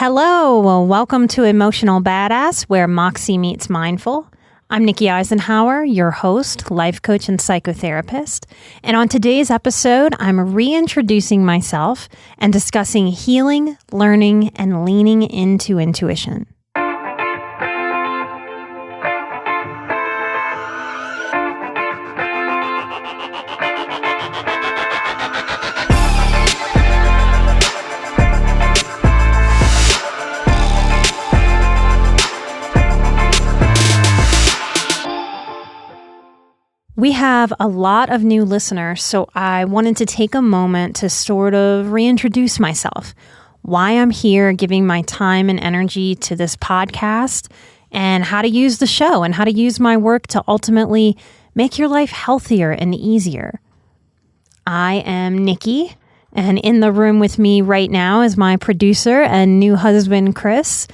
Hello, well, welcome to Emotional Badass, where Moxie meets Mindful. I'm Nikki Eisenhower, your host, life coach, and psychotherapist. And on today's episode, I'm reintroducing myself and discussing healing, learning, and leaning into intuition. We have a lot of new listeners, so I wanted to take a moment to sort of reintroduce myself, why I'm here giving my time and energy to this podcast, and how to use the show and how to use my work to ultimately make your life healthier and easier. I am Nikki, and in the room with me right now is my producer and new husband, Chris.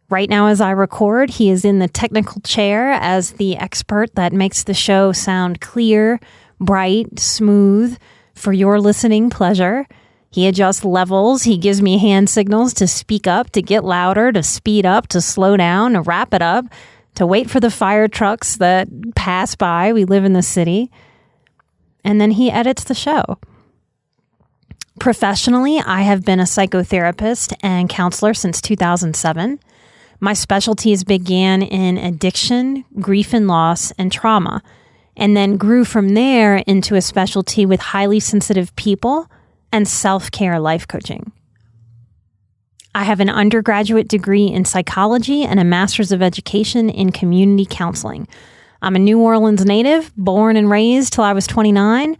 Right now, as I record, he is in the technical chair as the expert that makes the show sound clear, bright, smooth for your listening pleasure. He adjusts levels. He gives me hand signals to speak up, to get louder, to speed up, to slow down, to wrap it up, to wait for the fire trucks that pass by. We live in the city. And then he edits the show. Professionally, I have been a psychotherapist and counselor since 2007. My specialties began in addiction, grief and loss, and trauma, and then grew from there into a specialty with highly sensitive people and self-care life coaching. I have an undergraduate degree in psychology and a master's of education in community counseling. I'm a New Orleans native, born and raised till I was 29,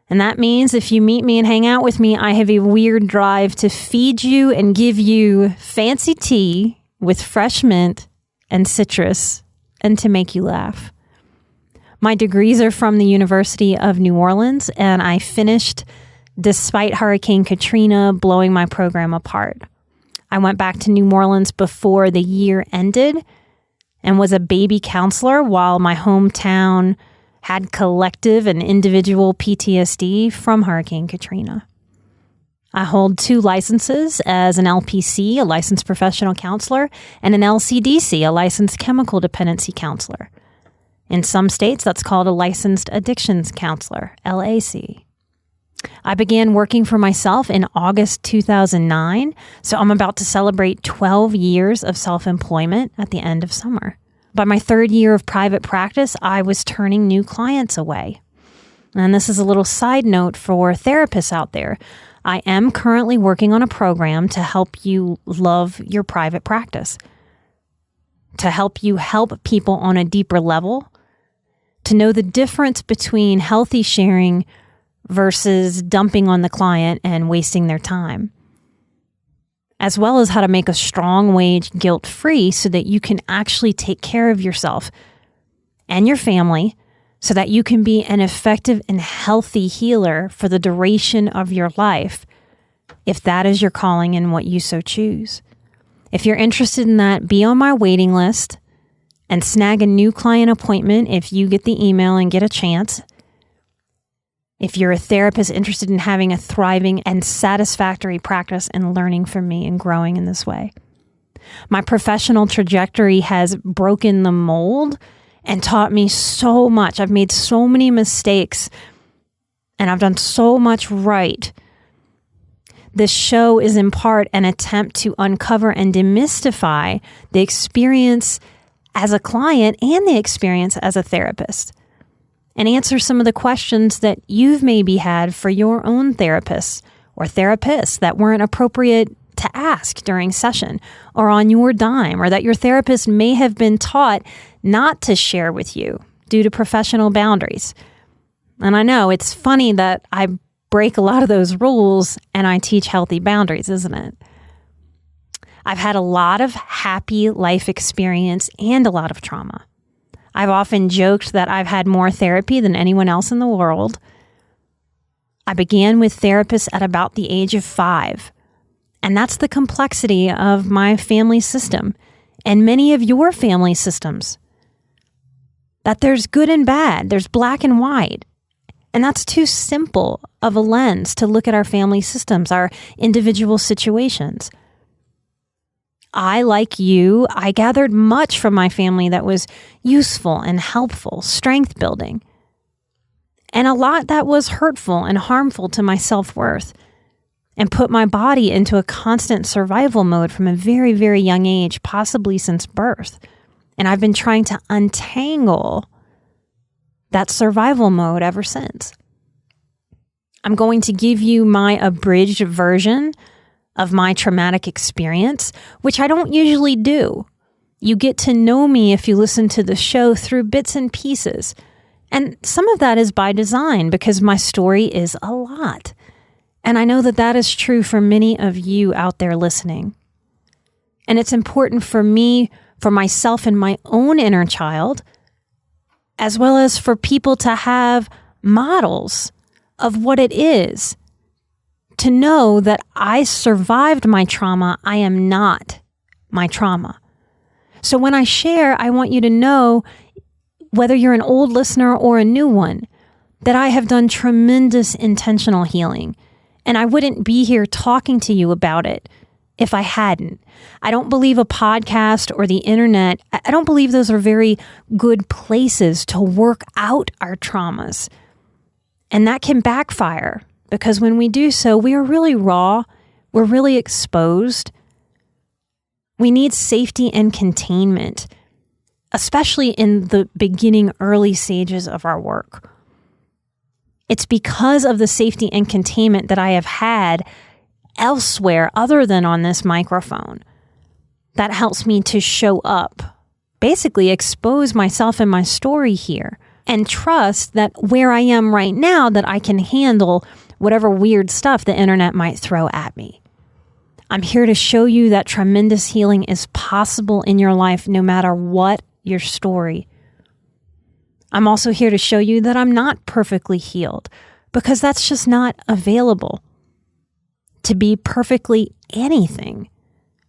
and that means if you meet me and hang out with me, I have a weird drive to feed you and give you fancy tea with fresh mint and citrus, and to make you laugh. My degrees are from the University of New Orleans, and I finished despite Hurricane Katrina blowing my program apart. I went back to New Orleans before the year ended and was a baby counselor while my hometown had collective and individual PTSD from Hurricane Katrina. I hold 2 licenses as an LPC, a licensed professional counselor, and an LCDC, a licensed chemical dependency counselor. In some states, that's called a licensed addictions counselor, LAC. I began working for myself in August 2009, so I'm about to celebrate 12 years of self-employment at the end of summer. By my 3rd year of private practice, I was turning new clients away. And this is a little side note for therapists out there. I am currently working on a program to help you love your private practice, to help you help people on a deeper level, to know the difference between healthy sharing versus dumping on the client and wasting their time, as well as how to make a strong wage guilt-free so that you can actually take care of yourself and your family so that you can be an effective and healthy healer for the duration of your life, if that is your calling and what you so choose. If you're interested in that, be on my waiting list and snag a new client appointment if you get the email and get a chance. If you're a therapist interested in having a thriving and satisfactory practice and learning from me and growing in this way. My professional trajectory has broken the mold and taught me so much. I've made so many mistakes and I've done so much right. This show is in part an attempt to uncover and demystify the experience as a client and the experience as a therapist, and answer some of the questions that you've maybe had for your own therapists or therapists that weren't appropriate to ask during session or on your dime, or that your therapist may have been taught not to share with you due to professional boundaries. And I know it's funny that I break a lot of those rules and I teach healthy boundaries, isn't it? I've had a lot of happy life experience and a lot of trauma. I've often joked that I've had more therapy than anyone else in the world. I began with therapists at about the age of 5. And that's the complexity of my family system and many of your family systems. That there's good and bad, there's black and white. And that's too simple of a lens to look at our family systems, our individual situations. like you, I gathered much from my family that was useful and helpful, strength building, and a lot that was hurtful and harmful to my self-worth, and put my body into a constant survival mode from a very, very young age, possibly since birth. And I've been trying to untangle that survival mode ever since. I'm going to give you my abridged version of my traumatic experience, which I don't usually do. You get to know me if you listen to the show through bits and pieces. And some of that is by design because my story is a lot. And I know that that is true for many of you out there listening. And it's important for me, for myself and my own inner child, as well as for people to have models of what it is to know that I survived my trauma. I am not my trauma. So when I share, I want you to know, whether you're an old listener or a new one, that I have done tremendous intentional healing. And I wouldn't be here talking to you about it if I hadn't. I don't believe a podcast or the internet, I don't believe those are very good places to work out our traumas. And that can backfire because when we do so, we are really raw. We're really exposed. We need safety and containment, especially in the beginning, early stages of our work. It's because of the safety and containment that I have had elsewhere other than on this microphone that helps me to show up, basically expose myself and my story here, and trust that where I am right now, that I can handle whatever weird stuff the internet might throw at me. I'm here to show you that tremendous healing is possible in your life no matter what your story. I'm also here to show you that I'm not perfectly healed because that's just not available to be perfectly anything.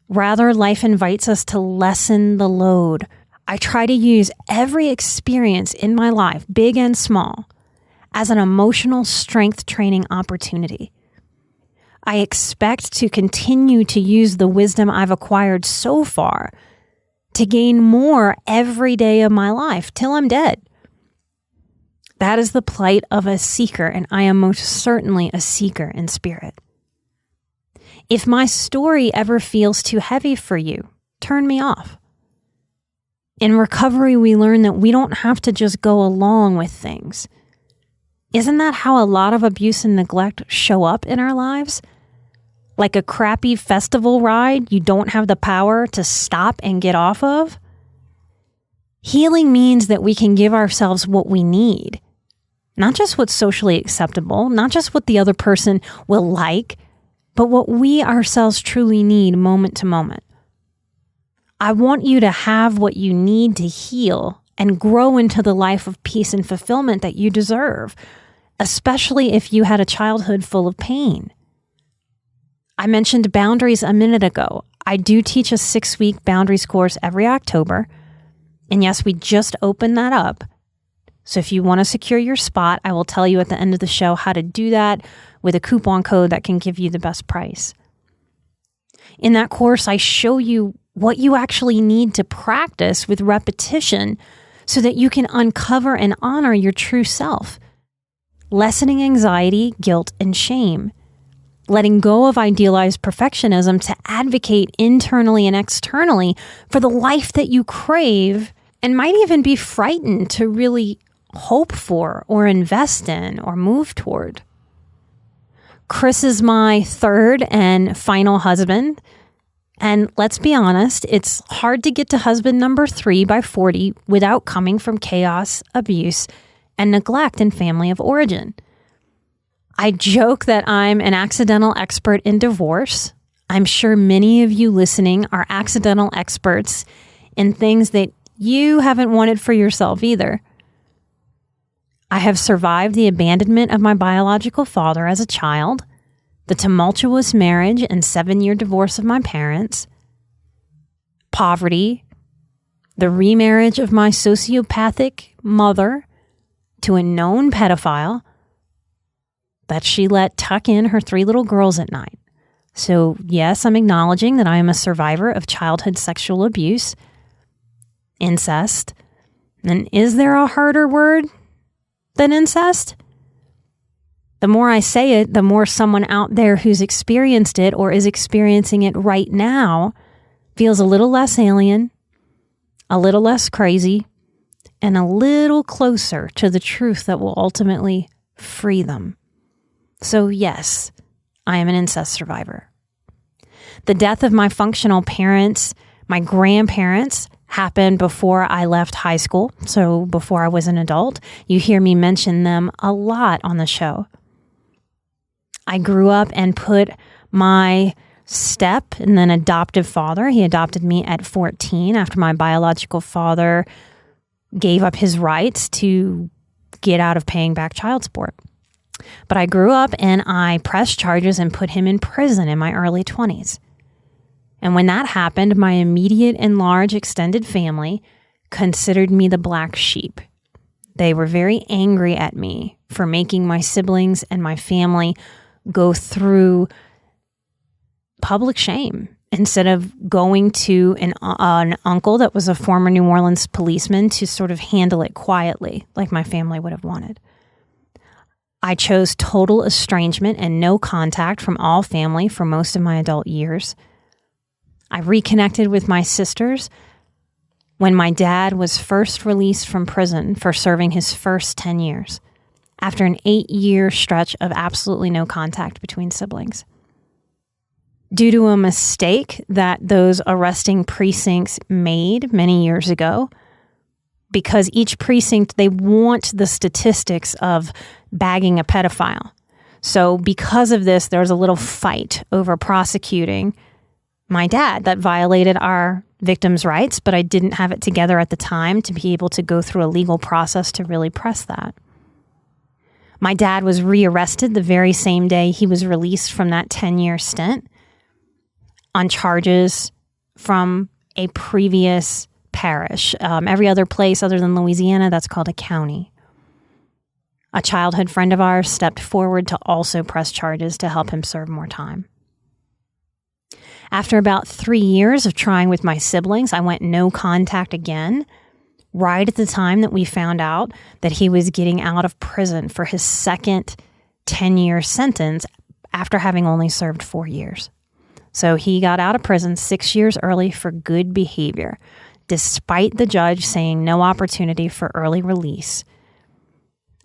Rather, life invites us to lessen the load. I try to use every experience in my life, big and small, as an emotional strength training opportunity. I expect to continue to use the wisdom I've acquired so far to gain more every day of my life till I'm dead. That is the plight of a seeker, and I am most certainly a seeker in spirit. If my story ever feels too heavy for you, turn me off. In recovery, we learn that we don't have to just go along with things. Isn't that how a lot of abuse and neglect show up in our lives? Like a crappy festival ride you don't have the power to stop and get off of? Healing means that we can give ourselves what we need. Not just what's socially acceptable, not just what the other person will like, but what we ourselves truly need moment to moment. I want you to have what you need to heal and grow into the life of peace and fulfillment that you deserve, especially if you had a childhood full of pain. I mentioned boundaries a minute ago. I do teach a 6-week boundaries course every October. And yes, we just opened that up. So if you want to secure your spot, I will tell you at the end of the show how to do that with a coupon code that can give you the best price. In that course, I show you what you actually need to practice with repetition so that you can uncover and honor your true self, lessening anxiety, guilt, and shame, letting go of idealized perfectionism to advocate internally and externally for the life that you crave and might even be frightened to really hope for or invest in or move toward. Chris is my third and final husband. And let's be honest, it's hard to get to husband number 3 by 40 without coming from chaos, abuse, and neglect in family of origin. I joke that I'm an accidental expert in divorce. I'm sure many of you listening are accidental experts in things that you haven't wanted for yourself either. I have survived the abandonment of my biological father as a child, the tumultuous marriage and 7-year divorce of my parents, poverty, the remarriage of my sociopathic mother to a known pedophile that she let tuck in her 3 little girls at night, So yes, I'm acknowledging that I am a survivor of childhood sexual abuse, incest. And is there a harder word than incest? The more I say it, the more someone out there who's experienced it or is experiencing it right now feels a little less alien, a little less crazy, and a little closer to the truth that will ultimately free them. So yes, I am an incest survivor. The death of my functional parents, my grandparents, happened before I left high school, so before I was an adult. You hear me mention them a lot on the show. I grew up and put my step and then adoptive father, he adopted me at 14 after my biological father gave up his rights to get out of paying back child support. But I grew up and I pressed charges and put him in prison in my early 20s. And when that happened, my immediate and large extended family considered me the black sheep. They were very angry at me for making my siblings and my family go through public shame instead of going to an uncle that was a former New Orleans policeman to sort of handle it quietly like my family would have wanted. I chose total estrangement and no contact from all family for most of my adult years. I reconnected with my sisters when my dad was first released from prison for serving his first 10 years, after an 8-year stretch of absolutely no contact between siblings. Due to a mistake that those arresting precincts made many years ago, because each precinct, they want the statistics of bagging a pedophile. So because of this, there was a little fight over prosecuting my dad that violated our victims' rights, but I didn't have it together at the time to be able to go through a legal process to really press that. My dad was rearrested the very same day he was released from that 10-year stint on charges from a previous parish. Every other place other than Louisiana, that's called a county. A childhood friend of ours stepped forward to also press charges to help him serve more time. After about 3 years of trying with my siblings, I went no contact again, right at the time that we found out that he was getting out of prison for his second 10-year sentence after having only served 4 years. So he got out of prison 6 years early for good behavior, despite the judge saying no opportunity for early release.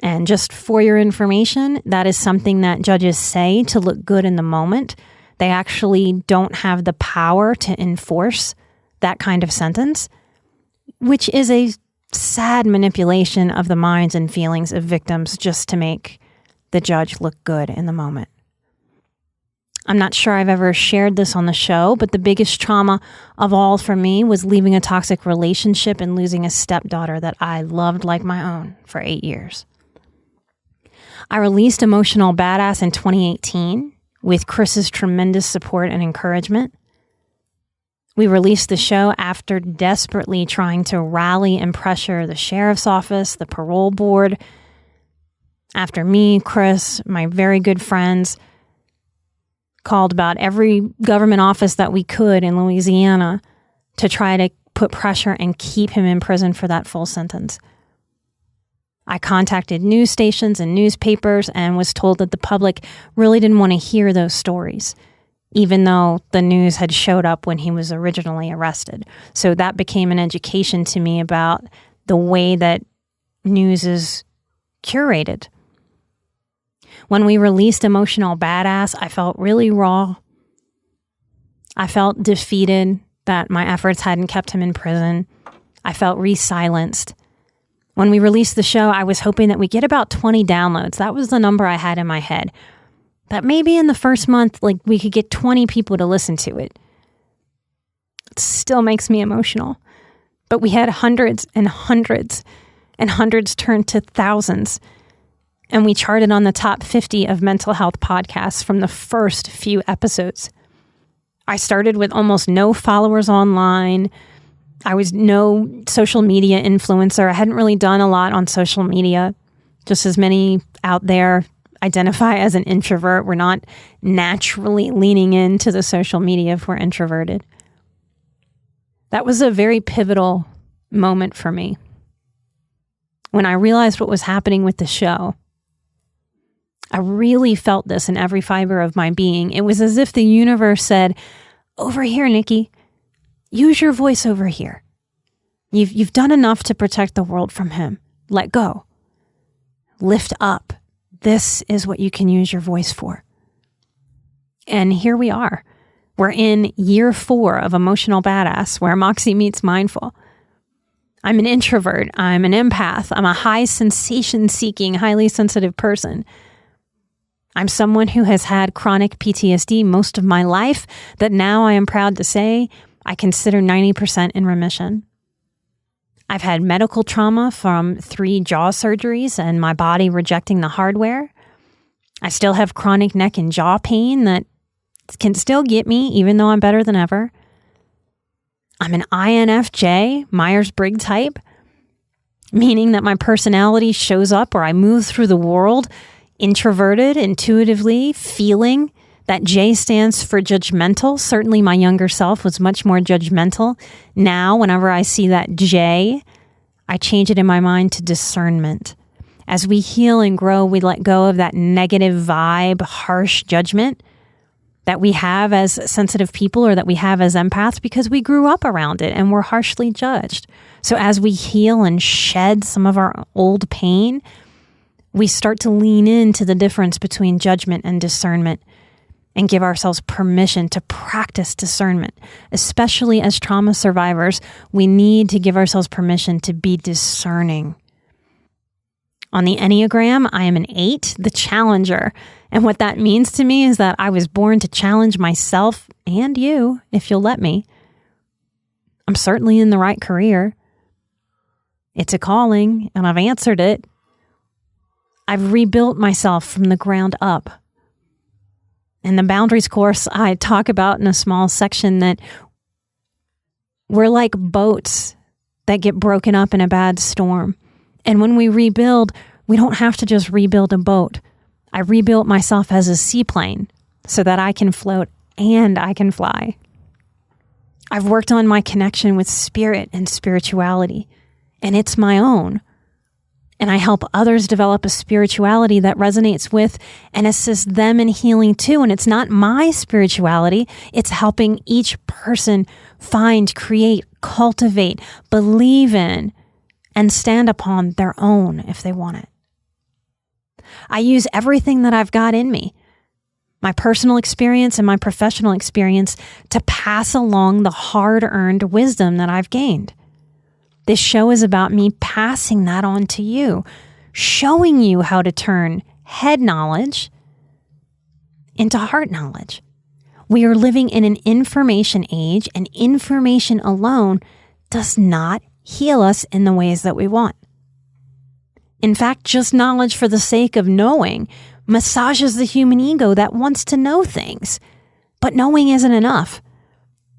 And just for your information, that is something that judges say to look good in the moment. They actually don't have the power to enforce that kind of sentence, which is a sad manipulation of the minds and feelings of victims just to make the judge look good in the moment. I'm not sure I've ever shared this on the show, but the biggest trauma of all for me was leaving a toxic relationship and losing a stepdaughter that I loved like my own for 8 years. I released Emotional Badass in 2018 with Chris's tremendous support and encouragement. We released the show after desperately trying to rally and pressure the sheriff's office, the parole board, after me, Chris, my very good friends, called about every government office that we could in Louisiana to try to put pressure and keep him in prison for that full sentence. I contacted news stations and newspapers and was told that the public really didn't want to hear those stories, even though the news had showed up when he was originally arrested. So that became an education to me about the way that news is curated. When we released Emotional Badass, I felt really raw. I felt defeated that my efforts hadn't kept him in prison. I felt re-silenced. When we released the show, I was hoping that we'd get about 20 downloads. That was the number I had in my head. That maybe in the first month, we could get 20 people to listen to it. It still makes me emotional. But we had hundreds and hundreds, and hundreds turned to thousands. And we charted on the top 50 of mental health podcasts from the first few episodes. I started with almost no followers online. I was no social media influencer. I hadn't really done a lot on social media, just as many out there identify as an introvert. We're not naturally leaning into the social media if we're introverted. That was a very pivotal moment for me. When I realized what was happening with the show, I really felt this in every fiber of my being. It was as if the universe said, over here, Nikki, use your voice over here. You've done enough to protect the world from him. Let go. Lift up. This is what you can use your voice for. And here we are. We're in year 4 of Emotional Badass, where Moxie meets Mindful. I'm an introvert. I'm an empath. I'm a high sensation-seeking, highly sensitive person. I'm someone who has had chronic PTSD most of my life that now I am proud to say I consider 90% in remission. I've had medical trauma from 3 jaw surgeries and my body rejecting the hardware. I still have chronic neck and jaw pain that can still get me even though I'm better than ever. I'm an INFJ, Myers-Briggs type, meaning that my personality shows up or I move through the world introverted, intuitively, feeling. That J stands for judgmental. Certainly my younger self was much more judgmental. Now, whenever I see that J, I change it in my mind to discernment. As we heal and grow, we let go of that negative vibe, harsh judgment that we have as sensitive people or that we have as empaths because we grew up around it and we're harshly judged. So as we heal and shed some of our old pain, we start to lean into the difference between judgment and discernment and give ourselves permission to practice discernment. Especially as trauma survivors, we need to give ourselves permission to be discerning. On the Enneagram, I am an 8, the challenger. And what that means to me is that I was born to challenge myself and you, if you'll let me. I'm certainly in the right career. It's a calling, and I've answered it. I've rebuilt myself from the ground up. In the boundaries course, I talk about in a small section that we're like boats that get broken up in a bad storm. And when we rebuild, we don't have to just rebuild a boat. I rebuilt myself as a seaplane so that I can float and I can fly. I've worked on my connection with spirit and spirituality, and it's my own. And I help others develop a spirituality that resonates with and assists them in healing too. And it's not my spirituality. It's helping each person find, create, cultivate, believe in, and stand upon their own if they want it. I use everything that I've got in me, my personal experience and my professional experience, to pass along the hard-earned wisdom that I've gained. This show is about me passing that on to you, showing you how to turn head knowledge into heart knowledge. We are living in an information age, and information alone does not heal us in the ways that we want. In fact, just knowledge for the sake of knowing massages the human ego that wants to know things. But knowing isn't enough.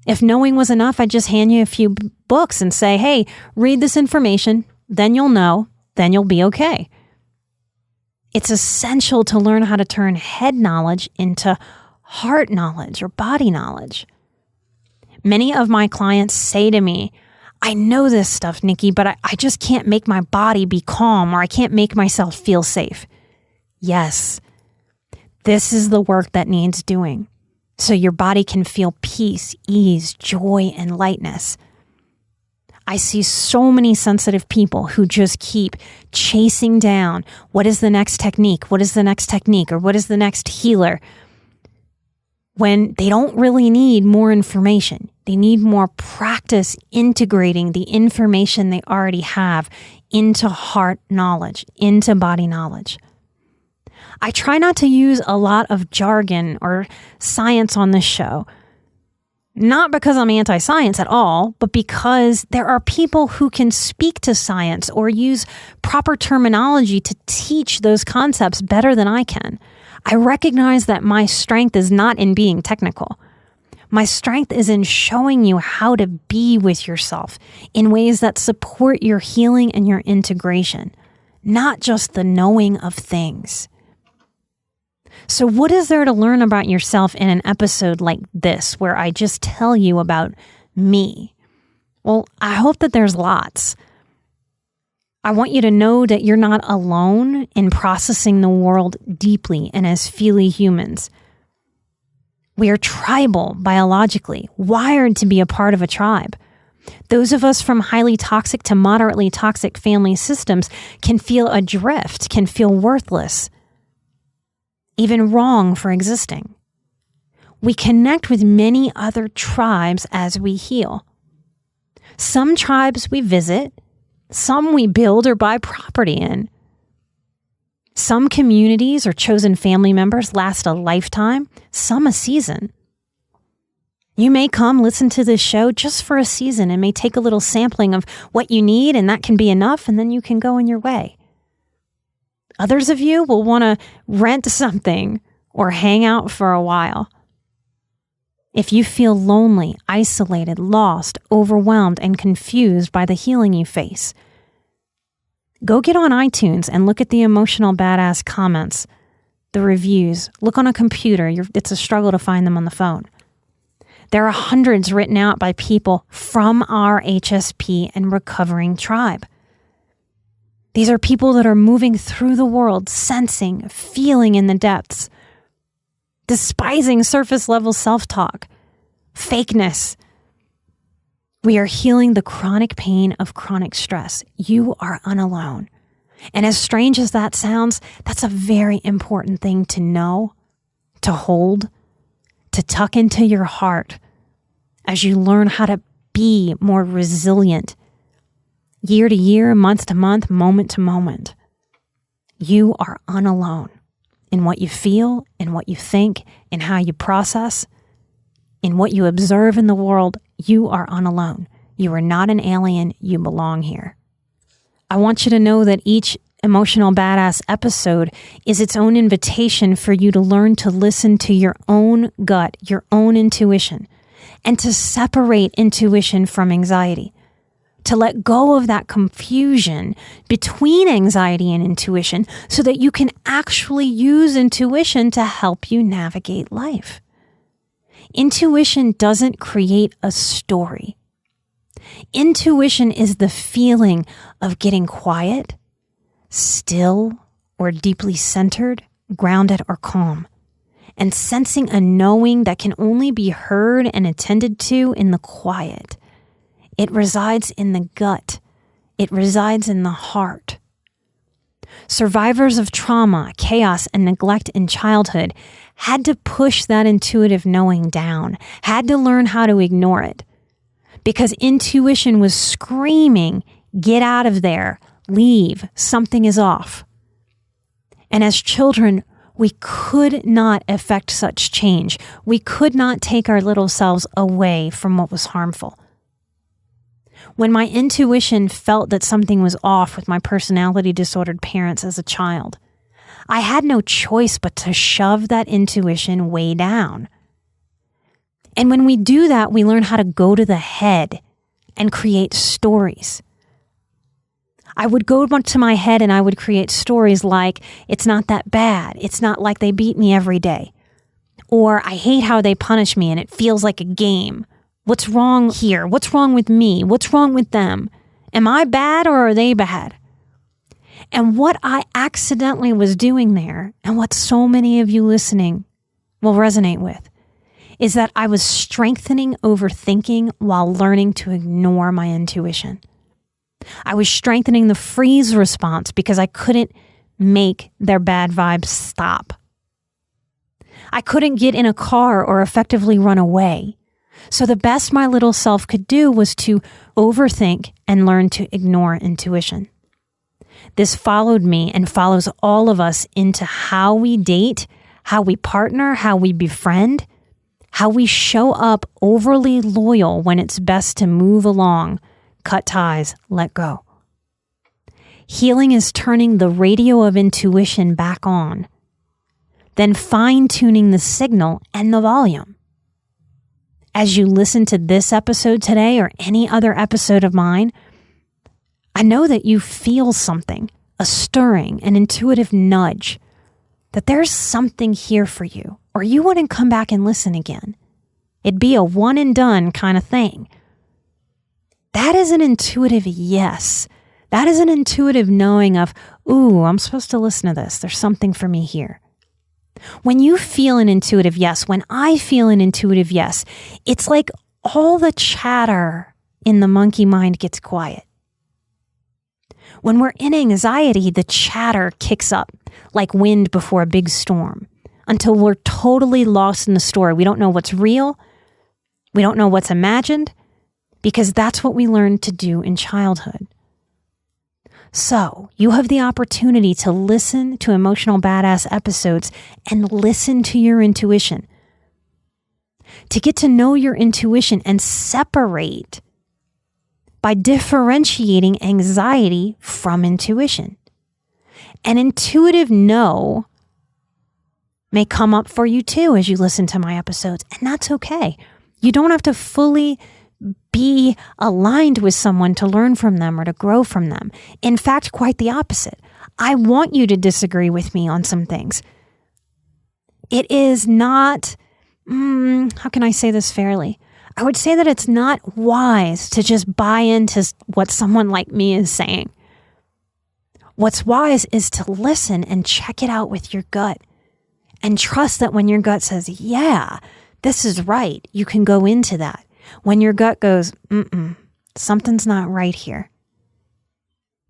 If knowing was enough, I'd just hand you a few books and say, hey, read this information, then you'll know, then you'll be okay. It's essential to learn how to turn head knowledge into heart knowledge or body knowledge. Many of my clients say to me, I know this stuff, Nikki, but I just can't make my body be calm, or I can't make myself feel safe. Yes, this is the work that needs doing, so your body can feel peace, ease, joy, and lightness. I see so many sensitive people who just keep chasing down, what is the next technique? What is the next technique? Or what is the next healer? When they don't really need more information. They need more practice integrating the information they already have into heart knowledge, into body knowledge. I try not to use a lot of jargon or science on this show. Not because I'm anti-science at all, but because there are people who can speak to science or use proper terminology to teach those concepts better than I can. I recognize that my strength is not in being technical. My strength is in showing you how to be with yourself in ways that support your healing and your integration, not just the knowing of things. So what is there to learn about yourself in an episode like this, where I just tell you about me? Well, I hope that there's lots. I want you to know that you're not alone in processing the world deeply and as feely humans. We are tribal biologically, wired to be a part of a tribe. Those of us from highly toxic to moderately toxic family systems can feel adrift, can feel worthless, even wrong for existing. We connect with many other tribes as we heal. Some tribes we visit, some we build or buy property in. Some communities or chosen family members last a lifetime, some a season. You may come listen to this show just for a season and may take a little sampling of what you need, and that can be enough, and then you can go on your way. Others of you will want to rent something or hang out for a while. If you feel lonely, isolated, lost, overwhelmed, and confused by the healing you face, go get on iTunes and look at the Emotional Badass comments, the reviews. Look on a computer. It's a struggle to find them on the phone. There are hundreds written out by people from our HSP and recovering tribe. These are people that are moving through the world, sensing, feeling in the depths, despising surface level self-talk, fakeness. We are healing the chronic pain of chronic stress. You are unalone. And as strange as that sounds, that's a very important thing to know, to hold, to tuck into your heart as you learn how to be more resilient year to year, month to month, moment to moment. You are unalone in what you feel, in what you think, in how you process, in what you observe in the world. You are unalone. You are not an alien. You belong here. I want you to know that each Emotional Badass episode is its own invitation for you to learn to listen to your own gut, your own intuition, and to separate intuition from anxiety, to let go of that confusion between anxiety and intuition so that you can actually use intuition to help you navigate life. Intuition doesn't create a story. Intuition is the feeling of getting quiet, still, or deeply centered, grounded, or calm, and sensing a knowing that can only be heard and attended to in the quiet. It resides in the gut. It resides in the heart. Survivors of trauma, chaos, and neglect in childhood had to push that intuitive knowing down, had to learn how to ignore it, because intuition was screaming, "Get out of there, leave, something is off." And as children, we could not effect such change. We could not take our little selves away from what was harmful. When my intuition felt that something was off with my personality disordered parents as a child, I had no choice but to shove that intuition way down. And when we do that, we learn how to go to the head and create stories. I would go to my head and I would create stories like, it's not that bad. It's not like they beat me every day. Or I hate how they punish me and it feels like a game. What's wrong here? What's wrong with me? What's wrong with them? Am I bad or are they bad? And what I accidentally was doing there, and what so many of you listening will resonate with, is that I was strengthening overthinking while learning to ignore my intuition. I was strengthening the freeze response because I couldn't make their bad vibes stop. I couldn't get in a car or effectively run away. So the best my little self could do was to overthink and learn to ignore intuition. This followed me and follows all of us into how we date, how we partner, how we befriend, how we show up overly loyal when it's best to move along, cut ties, let go. Healing is turning the radio of intuition back on, then fine-tuning the signal and the volume. As you listen to this episode today or any other episode of mine, I know that you feel something, a stirring, an intuitive nudge. that there's something here for you, or you wouldn't come back and listen again. It'd be a one and done kind of thing. That is an intuitive yes. That is an intuitive knowing of, ooh, I'm supposed to listen to this. There's something for me here. When you feel an intuitive yes, when I feel an intuitive yes, it's like all the chatter in the monkey mind gets quiet. When we're in anxiety, the chatter kicks up like wind before a big storm until we're totally lost in the story. We don't know what's real. We don't know what's imagined, because that's what we learned to do in childhood. So you have the opportunity to listen to Emotional Badass episodes and listen to your intuition, to get to know your intuition and separate by differentiating anxiety from intuition. An intuitive no may come up for you too as you listen to my episodes, and that's okay. You don't have to fully be aligned with someone to learn from them or to grow from them. In fact, quite the opposite. I want you to disagree with me on some things. It is not, how can I say this fairly? I would say that it's not wise to just buy into what someone like me is saying. What's wise is to listen and check it out with your gut and trust that when your gut says, yeah, this is right, you can go into that. When your gut goes, something's not right here,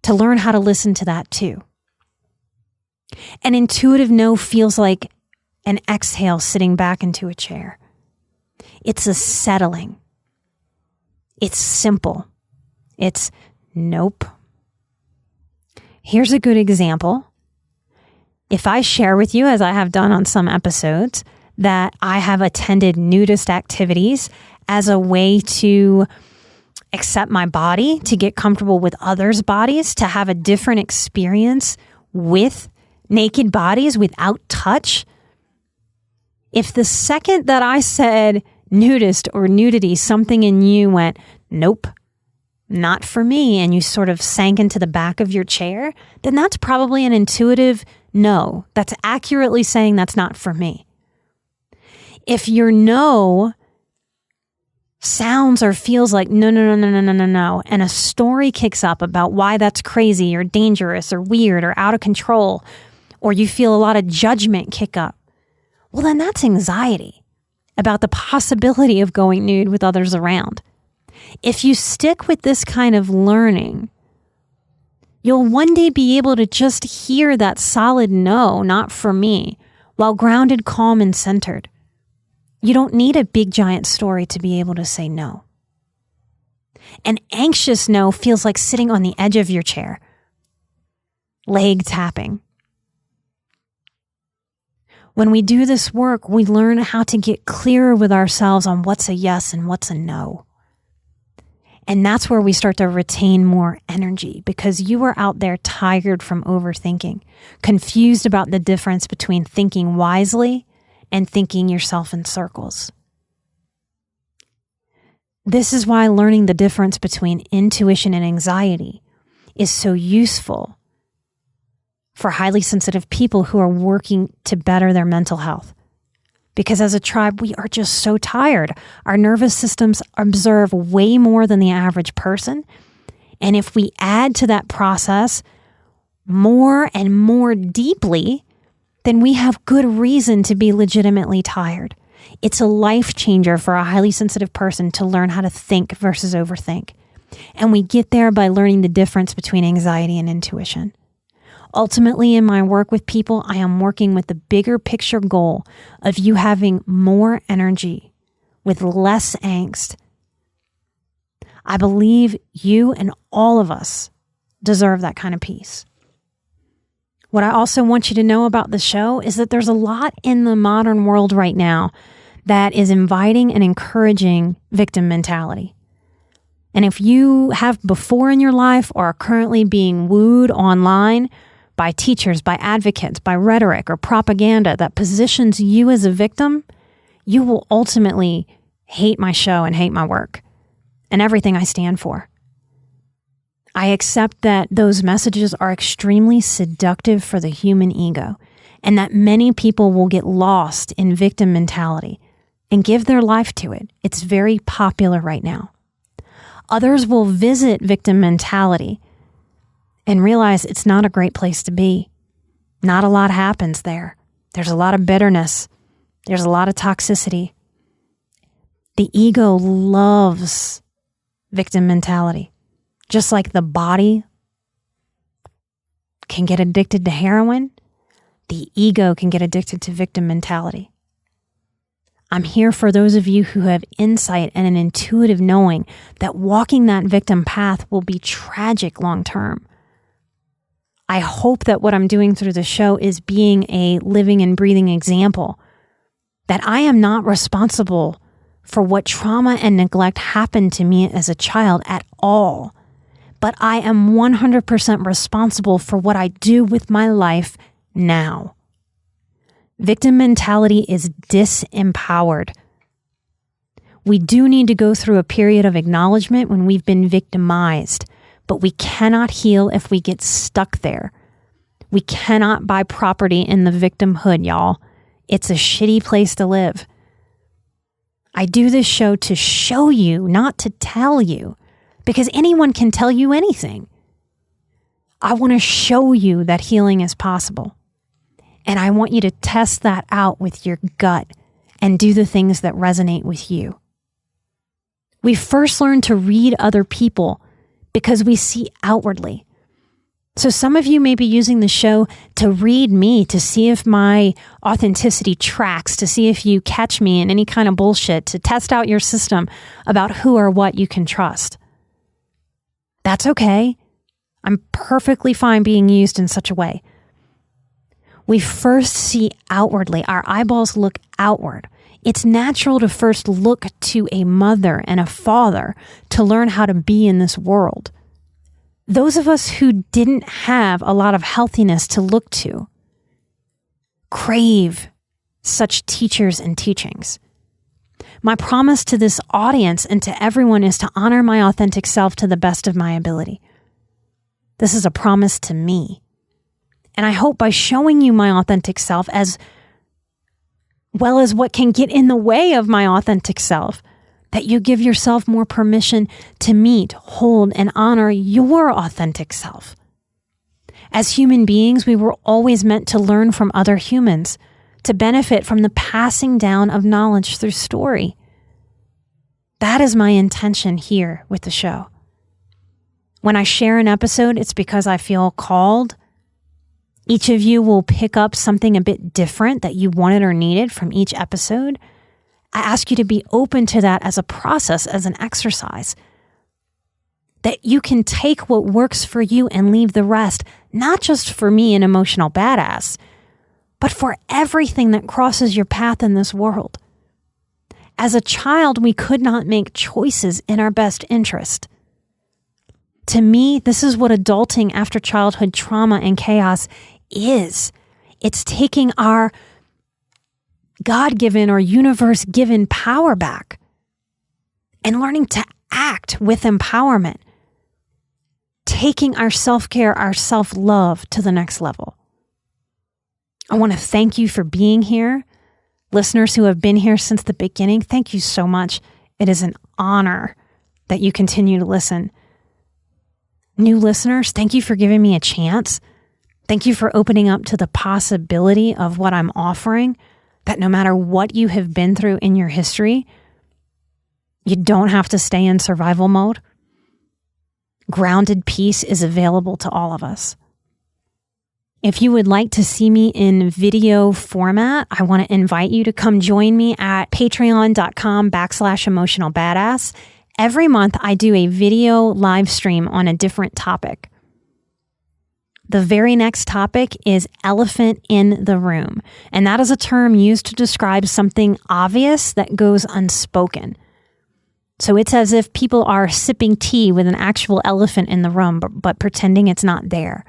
to learn how to listen to that too. An intuitive no feels like an exhale sitting back into a chair. It's a settling. It's simple. It's nope. Here's a good example. If I share with you, as I have done on some episodes, that I have attended nudist activities as a way to accept my body, to get comfortable with others' bodies, to have a different experience with naked bodies without touch. If the second that I said nudist or nudity, something in you went, nope, not for me, and you sort of sank into the back of your chair, then that's probably an intuitive no. That's accurately saying that's not for me. If your no sounds or feels like no, and a story kicks up about why that's crazy or dangerous or weird or out of control, or you feel a lot of judgment kick up, well, then that's anxiety about the possibility of going nude with others around. If you stick with this kind of learning, you'll one day be able to just hear that solid no, not for me, while grounded, calm, and centered. You don't need a big giant story to be able to say no. An anxious no feels like sitting on the edge of your chair, leg tapping. When we do this work, we learn how to get clearer with ourselves on what's a yes and what's a no. And that's where we start to retain more energy, because you are out there tired from overthinking, confused about the difference between thinking wisely and thinking yourself in circles. This is why learning the difference between intuition and anxiety is so useful for highly sensitive people who are working to better their mental health. Because as a tribe, we are just so tired. Our nervous systems observe way more than the average person. And if we add to that process more and more deeply, then we have good reason to be legitimately tired. It's a life changer for a highly sensitive person to learn how to think versus overthink. And we get there by learning the difference between anxiety and intuition. Ultimately, in my work with people, I am working with the bigger picture goal of you having more energy with less angst. I believe you and all of us deserve that kind of peace. What I also want you to know about the show is that there's a lot in the modern world right now that is inviting and encouraging victim mentality. And if you have before in your life or are currently being wooed online by teachers, by advocates, by rhetoric or propaganda that positions you as a victim, you will ultimately hate my show and hate my work and everything I stand for. I accept that those messages are extremely seductive for the human ego, and that many people will get lost in victim mentality and give their life to it. It's very popular right now. Others will visit victim mentality and realize it's not a great place to be. Not a lot happens there. There's a lot of bitterness. There's a lot of toxicity. The ego loves victim mentality. Just like the body can get addicted to heroin, the ego can get addicted to victim mentality. I'm here for those of you who have insight and an intuitive knowing that walking that victim path will be tragic long term. I hope that what I'm doing through the show is being a living and breathing example that I am not responsible for what trauma and neglect happened to me as a child at all, but I am 100% responsible for what I do with my life now. Victim mentality is disempowered. We do need to go through a period of acknowledgement when we've been victimized, but we cannot heal if we get stuck there. We cannot buy property in the victimhood, y'all. It's a shitty place to live. I do this show to show you, not to tell you, because anyone can tell you anything. I want to show you that healing is possible. And I want you to test that out with your gut and do the things that resonate with you. We first learn to read other people because we see outwardly. So some of you may be using the show to read me to see if my authenticity tracks, to see if you catch me in any kind of bullshit, to test out your system about who or what you can trust. That's okay. I'm perfectly fine being used in such a way. We first see outwardly. Our eyeballs look outward. It's natural to first look to a mother and a father to learn how to be in this world. Those of us who didn't have a lot of healthiness to look to crave such teachers and teachings. My promise to this audience and to everyone is to honor my authentic self to the best of my ability. This is a promise to me. And I hope by showing you my authentic self as well as what can get in the way of my authentic self, that you give yourself more permission to meet, hold, and honor your authentic self. As human beings, we were always meant to learn from other humans, to benefit from the passing down of knowledge through story. That is my intention here with the show. When I share an episode, it's because I feel called. Each of you will pick up something a bit different that you wanted or needed from each episode. I ask you to be open to that as a process, as an exercise. That you can take what works for you and leave the rest, not just for me, an emotional badass, but for everything that crosses your path in this world. As a child, we could not make choices in our best interest. To me, this is what adulting after childhood trauma and chaos is. It's taking our God-given or universe-given power back and learning to act with empowerment, taking our self-care, our self-love to the next level. I want to thank you for being here. Listeners who have been here since the beginning, thank you so much. It is an honor that you continue to listen. New listeners, thank you for giving me a chance. Thank you for opening up to the possibility of what I'm offering, that no matter what you have been through in your history, you don't have to stay in survival mode. Grounded peace is available to all of us. If you would like to see me in video format, I want to invite you to come join me at patreon.com/emotionalbadass. Every month I do a video live stream on a different topic. The very next topic is elephant in the room. And that is a term used to describe something obvious that goes unspoken. So it's as if people are sipping tea with an actual elephant in the room, but pretending it's not there.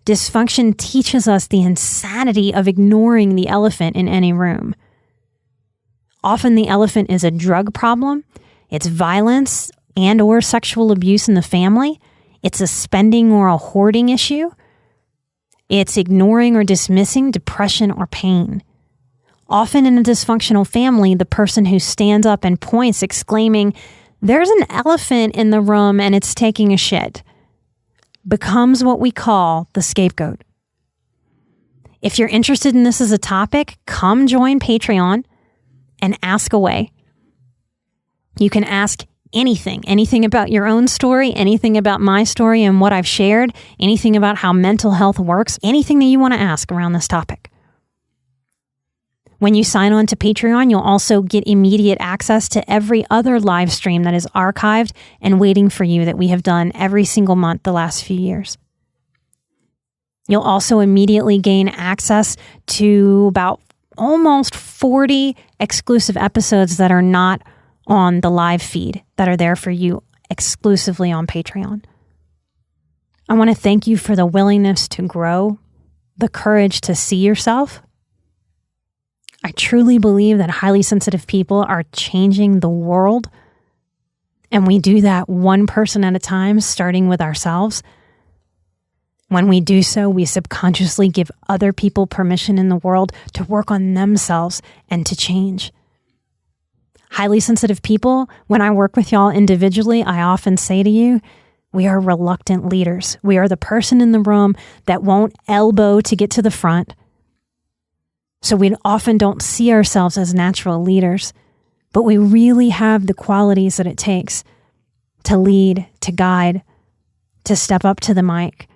Dysfunction teaches us the insanity of ignoring the elephant in any room. Often the elephant is a drug problem. It's violence and or sexual abuse in the family. It's a spending or a hoarding issue. It's ignoring or dismissing depression or pain. Often in a dysfunctional family, the person who stands up and points, exclaiming, "There's an elephant in the room and it's taking a shit," becomes what we call the scapegoat. If you're interested in this as a topic, come join Patreon and ask away. You can ask anything about your own story, anything about my story and what I've shared, anything about how mental health works, anything that you want to ask around this topic. When you sign on to Patreon, you'll also get immediate access to every other live stream that is archived and waiting for you that we have done every single month the last few years. You'll also immediately gain access to about almost 40 exclusive episodes that are not on the live feed, that are there for you exclusively on Patreon. I want to thank you for the willingness to grow, the courage to see yourself. I truly believe that highly sensitive people are changing the world, and we do that one person at a time, starting with ourselves. When we do so, we subconsciously give other people permission in the world to work on themselves and to change. Highly sensitive people, when I work with y'all individually, I often say to you, we are reluctant leaders. We are the person in the room that won't elbow to get to the front. So we often don't see ourselves as natural leaders, but we really have the qualities that it takes to lead, to guide, to step up to the mic.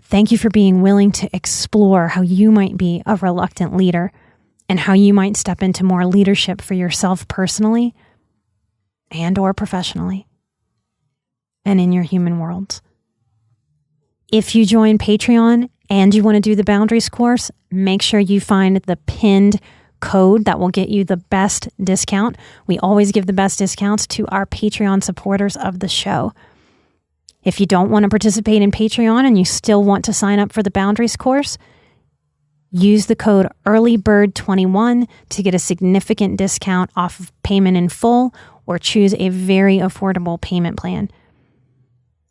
Thank you for being willing to explore how you might be a reluctant leader and how you might step into more leadership for yourself personally and or professionally and in your human worlds. If you join Patreon and you want to do the Boundaries course, make sure you find the pinned code that will get you the best discount. We always give the best discounts to our Patreon supporters of the show. If you don't want to participate in Patreon and you still want to sign up for the Boundaries course, use the code EARLYBIRD21 to get a significant discount off of payment in full, or choose a very affordable payment plan.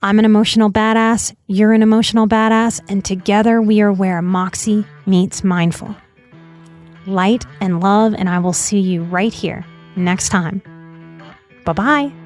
I'm an emotional badass, you're an emotional badass, and together we are where Moxie meets mindful. Light and love, and I will see you right here next time. Bye-bye.